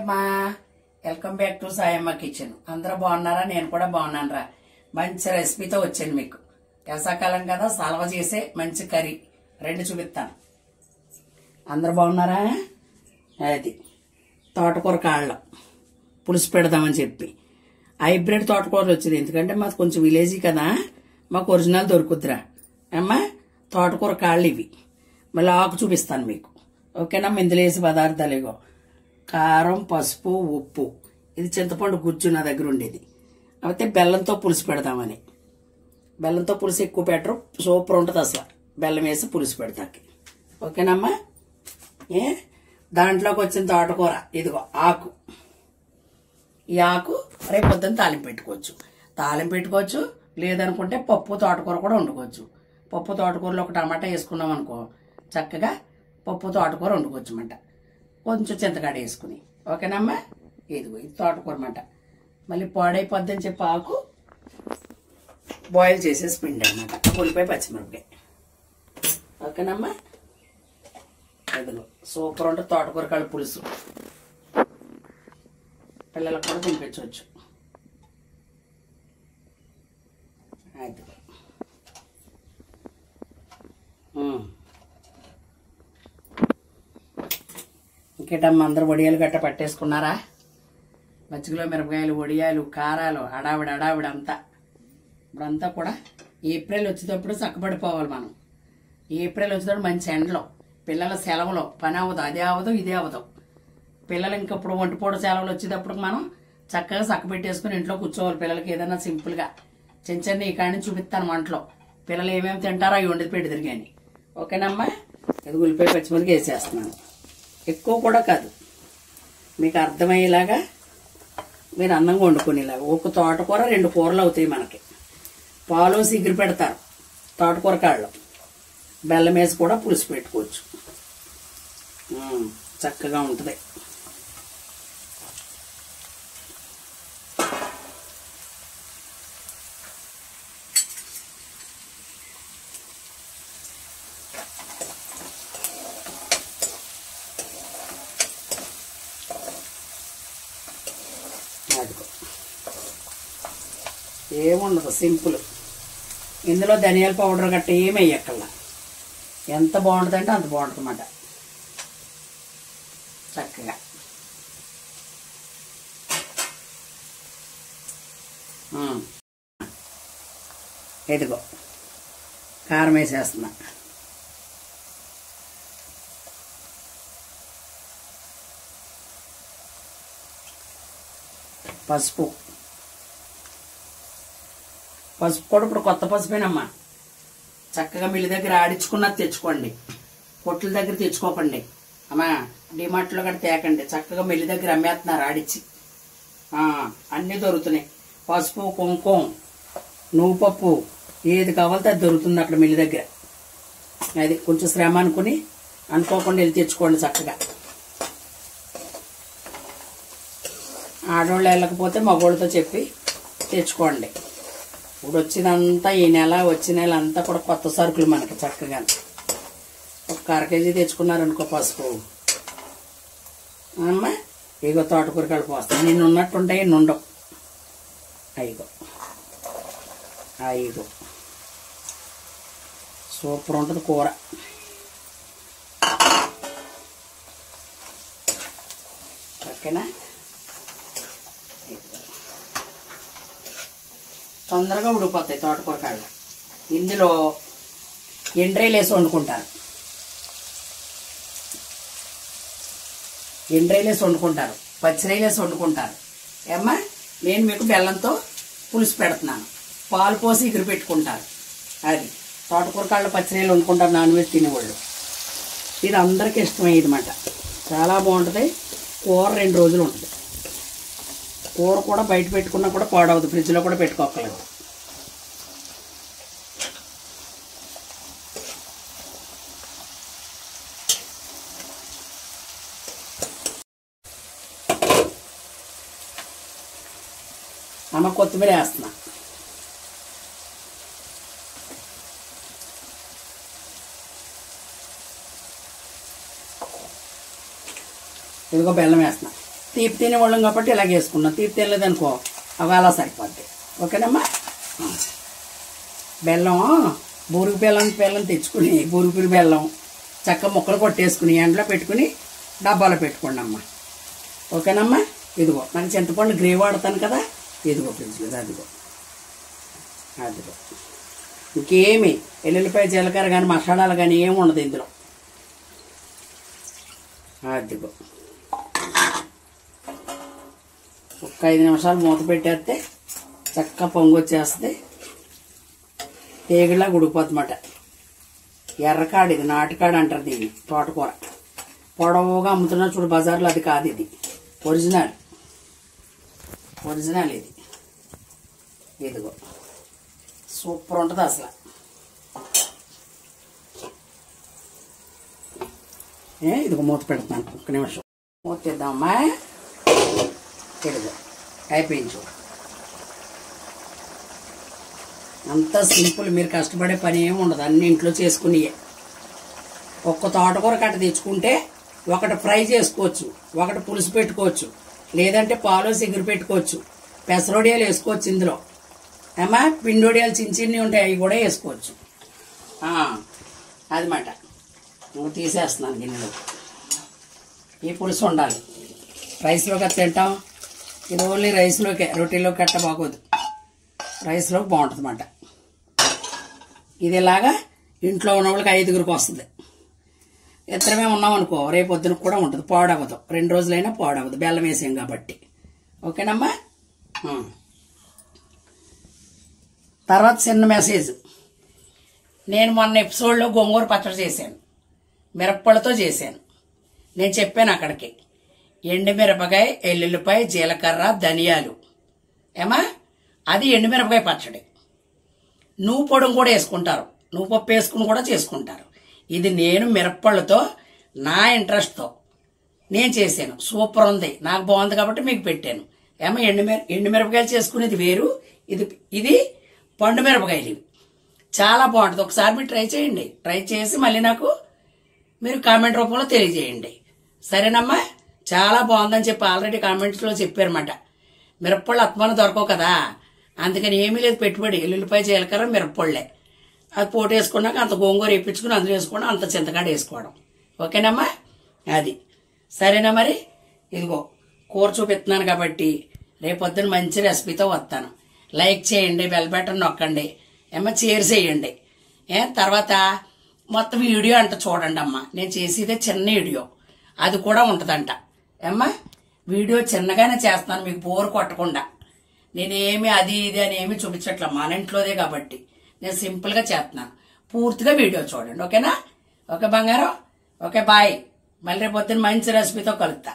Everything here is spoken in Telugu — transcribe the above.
అమ్మా, welcome back to Sayamma kitchen. అందరూ బాగున్నారా? నేను కూడా బాగున్నాను రా. మంచి రెసిపీతో వచ్చాను మీకు. వేసాకాలం కదా, సలవ చేసే మంచి కర్రీ రెండు చూపిస్తాను. అందరూ బాగున్నారా? అది తోటకూర కాళ్ళం పులుసు పెడదామని చెప్పి హైబ్రిడ్ తోటకూరలు వచ్చింది. ఎందుకంటే మాది కొంచెం విలేజీ కదా, మాకు ఒరిజినల్ దొరుకుద్దిరా అమ్మా. తోటకూర కాళ్ళు ఇవి. మళ్ళీ ఆకు చూపిస్తాను మీకు, ఓకేనా? ఇందులో వేసి పదార్థాలు ఇగో కారం, పసుపు, ఉప్పు. ఇది చింతపండు గుజ్జు నా దగ్గర ఉండేది. అయితే బెల్లంతో పులుసు పెడదామని. బెల్లంతో పులుసు ఎక్కువ పెట్టరు, సూపర్ ఉంటుంది అసలు. బెల్లం వేసి పులుసు పెడతాకి, ఓకేనమ్మా? దాంట్లోకి వచ్చిన తోటకూర ఇదిగో ఆకు. ఈ ఆకు రేపు పొద్దున్న తాలింపు పెట్టుకోవచ్చు. లేదనుకుంటే పప్పు తోటకూర కూడా వండుకోవచ్చు. పప్పు తోటకూరలో ఒక టమాటా వేసుకున్నాం అనుకో, చక్కగా పప్పు తోటకూర వండుకోవచ్చు అన్నమాట. కొంచెం చింతకాడ వేసుకుని, ఓకేనమ్మా? ఇదిగో ఇది తోటకూర అన్నమాట. మళ్ళీ పాడైపోద్దని చెప్పి ఆకు బాయిల్ చేసేసి పిండి అనమాట. ఉల్లిపాయ, పచ్చిమిరపకాయ, ఓకేనమ్మా? ఇదిగో సూపర్ ఉంటుంది తోటకూర కాళ్ళ పులుసు. పిల్లలకు కూడా తినిపించవచ్చు. అది ఇంకేటమ్మా, అందరూ వడియాలు గట్ట పట్టేసుకున్నారా? మజ్జిగలో మిరపకాయలు, వడియాలు, కారాలు, అడావిడ అంతా. ఇప్పుడంతా కూడా ఏప్రిల్ వచ్చేటప్పుడు చక్కబడిపోవాలి మనం. ఏప్రిల్ వచ్చేటప్పుడు మంచి ఎండలో, పిల్లల సెలవులో పని అవ్వదు, అదే అవ్వదు ఇదే అవ్వదు. పిల్లలు ఇంకప్పుడు ఒంటిపూట సెలవులు వచ్చేటప్పుడు మనం చక్కగా చక్కబెట్టేసుకుని ఇంట్లో కూర్చోవాలి. పిల్లలకి ఏదైనా సింపుల్గా చిన్న ఈ కాడిని చూపిస్తాను వంటలో. పిల్లలు ఏమేమి తింటారో అవి వండి పెట్టి తిరిగాని, ఓకేనమ్మా? ఇది ఉల్లిపాయ, పచ్చిమిరపకాయ వేసేస్తున్నాను. ఎక్కువ కూడా కాదు, మీకు అర్థమయ్యేలాగా మీరు అందంగా వండుకునేలాగా. ఒక తోటకూర 2 కూరలు అవుతాయి మనకి. పాలు సిగిరి పెడతారు తోటకూర కాళ్ళు. బెల్లం వేసి కూడా పులుసు పెట్టుకోవచ్చు, చక్కగా ఉంటుంది. ఏముండదు, సింపుల్. ఇందులో ధనియాల పౌడర్ గట్ట ఏమి వేయక్కల్లా. ఎంత బాగుంటుంది అంటే అంత బాగుంటుంది అన్నమాట. చక్కగా ఎదుగో కారం వేసేస్తున్నా. పసుపు కూడా ఇప్పుడు కొత్త పసుపేనమ్మా. చక్కగా మిల్లి దగ్గర ఆడించుకున్నది తెచ్చుకోండి, కొట్ల దగ్గర తెచ్చుకోకండి అమ్మా. డిమార్ట్లో కూడా తేకండి, చక్కగా మిల్లి దగ్గర అమ్మేస్తున్నారు ఆడిచ్చి. అన్నీ దొరుకుతున్నాయి. పసుపు, కుంకుమ, నువ్వు పప్పు, ఏది కావాలితే అది దొరుకుతుంది అక్కడ మిల్లి దగ్గర. అది కొంచెం శ్రమ అనుకోకుండా వెళ్ళి తెచ్చుకోండి చక్కగా. ఆడవాళ్ళు వెళ్ళకపోతే మగవాళ్ళతో చెప్పి తెచ్చుకోండి. ఇప్పుడు వచ్చిందంతా ఈ నెల, వచ్చే నెల అంతా కూడా కొత్త సరుకులు మనకి. చక్కగా ఒక 1/2 కేజీ తెచ్చుకున్నారనుకో పసుపు అమ్మ. ఇగో తోటకూర కలిపి వస్తాను. నిన్ను ఉన్నట్టుంటాయి, ఇన్ని ఉండవు. అయిగో సూపర్ ఉంటుంది కూర. ఓకేనా? తొందరగా ఉడికిపోతాయి తోటకూర కాళ్ళు. ఇందులో ఎండ్రాయిలు వేసి వండుకుంటారు. పచ్చిరాయిలు వేసి వండుకుంటారు. ఏమ్మా, నేను మీకు బెల్లంతో పులుసు పెడుతున్నాను. పాలు పోసి ఎగురు పెట్టుకుంటారు. అది తోటకూర కాళ్ళు పచ్చిరాయిలు వండుకుంటారు నాన్ వెజ్ తినేవాళ్ళు. ఇది అందరికీ ఇష్టమయ్యేది అన్నమాట. చాలా బాగుంటుంది కూర. 2 రోజులు ఉంటుంది కూర కూడా. బయట పెట్టుకున్నా కూడా పాడవద్దు, ఫ్రిడ్జ్లో కూడా పెట్టుకోకలేదు. అమ్మ కొత్తిమీర వేస్తున్నా. ఇదిగో బెల్లం వేస్తున్నా. తీపి తినేవాళ్ళం కాబట్టి ఇలాగ వేసుకున్నాం. తీపి తినలేదనుకో అవి అలా సరిపోద్ది. ఓకేనమ్మా. బెల్లం బూరుగు బెల్లం తెచ్చుకుని బూరుగుపిరి బెల్లం చక్క ముక్కలు కొట్టేసుకుని ఎండలో పెట్టుకుని డబ్బాలో పెట్టుకోండి అమ్మా. ఓకేనమ్మా. ఇదిగో నాకు చింతపండు గ్రేవీ వాడతాను కదా, ఇదిగో ఫ్రిడ్జ్ కదా, అదిగో ఇంకేమి ఎల్లుల్లిపాయ జీలకర్ర కానీ మసాలాలు కానీ ఏమి ఉండదు ఇందులో. అదిగో ఒక్క 5 నిమిషాలు మూత పెట్టేస్తే చక్కగా పొంగు వచ్చేస్తుంది, తేగిలా ఉడికిపోతుందన్నమాట. ఎర్రకాడ ఇది నాటుకాడ అంటారు దీన్ని, తోటకూర పొడవుగా అమ్ముతున్నారు చూడు బజార్లో, అది కాదు, ఇది ఒరిజినల్ ఇది. ఇదిగో సూపర్ ఉంటుంది అసలు. ఇదిగో మూత పెడతాను, ఒక్క నిమిషం మూత తెద్దామమ్మా. ఇదిగో అయిపోయించు. అంతా సింపుల్, మీరు కష్టపడే పని ఏమి ఉండదు, అన్ని ఇంట్లో చేసుకునియే. ఒక్క తోటకూర కట్ట తెచ్చుకుంటే ఒకటి ఫ్రై చేసుకోవచ్చు, ఒకటి పులుసు పెట్టుకోవచ్చు, లేదంటే పాలు సిగురు పెట్టుకోవచ్చు, పెసరొడియాలు వేసుకోవచ్చు ఇందులో. ఏమా పిండొడియాలు చిన్ని ఉంటాయి, అవి కూడా వేసుకోవచ్చు. అది మాట నువ్వు తీసేస్తున్నాను గిన్నెలో. ఈ పులుసు ఉండాలి, రైస్లోకి అది తింటాం. ఇది ఓన్లీ రైస్లోకే, రొట్టెలోకి కట్ట బాగోదు, రైస్లోకి బాగుంటుంది అన్నమాట. ఇది ఇలాగా ఇంట్లో ఉన్న వాళ్ళకి 5గురికి వస్తుంది. ఇద్దరమే ఉన్నామనుకో రేపు పొద్దున కూడా ఉంటుంది, పాడవదు, 2 రోజులైనా పాడవదు, బెల్లం వేసాం కాబట్టి. ఓకేనమ్మా. తర్వాత చిన్న మెసేజ్, నేను మొన్న ఎపిసోడ్లో గోంగూర పచ్చడి చేశాను, మిరప్పళ్ళతో చేశాను. నేను చెప్పాను అక్కడికి ఎండుమిరపకాయ, ఎల్లుల్లిపాయ, జీలకర్ర, ధనియాలు. ఏమా అది ఎండుమిరపకాయ పచ్చడి. నువ్వు పొడుము కూడా వేసుకుంటారు, నువ్వు పప్పు వేసుకుని కూడా చేసుకుంటారు. ఇది నేను మిరప్పళ్ళతో నా ఇంట్రెస్ట్తో నేను చేశాను, సూపర్ ఉంది, నాకు బాగుంది కాబట్టి మీకు పెట్టాను. ఏమో ఎండుమిరపకాయలు చేసుకునేది వేరు, ఇది పండు మిరపకాయలు, ఇవి చాలా బాగుంటుంది. ఒకసారి మీరు ట్రై చేయండి, ట్రై చేసి మళ్ళీ నాకు మీరు కామెంట్ రూపంలో తెలియజేయండి. సరేనమ్మా. చాలా బాగుందని చెప్పి ఆల్రెడీ కామెంట్స్లో చెప్పారన్నమాట. మిరప్పళ్ళు అత్మానం దొరకవు కదా, అందుకని ఏమీ లేదు పెట్టుబడి, ఎల్లుల్లిపాయ జీలకర్ర మిరప్పళ్ళే. అది పోటు వేసుకున్నాక అంత గోంగూర వేయించుకుని అందులో వేసుకోవడం, అంత చింతకాడ వేసుకోవడం. ఓకేనమ్మా. అది సరేనా. మరి ఇదిగో కూర చూపిస్తున్నాను కాబట్టి రేపొద్దున మంచి రెసిపీతో వస్తాను. లైక్ చేయండి, బెల్ బటన్ నొక్కండి, షేర్ చేయండి. తర్వాత మొత్తం వీడియో అంట చూడండి అమ్మా. నేను చేసేదే చిన్న వీడియో, అది కూడా ఉంటుందంట. వీడియో చిన్నగానే చేస్తాను, మీకు బోర్ కొట్టకుండా. నేనేమి అది ఇది అని ఏమి చూపించట్లే, మన ఇంట్లోదే కాబట్టి నేను సింపుల్గా చేస్తున్నాను. పూర్తిగా వీడియో చూడండి. ఓకేనా. ఓకే బంగారం. Okay bye. మళ్ళీ రేపు పొద్దున్న మంచి రెసిపీతో కలుస్తా.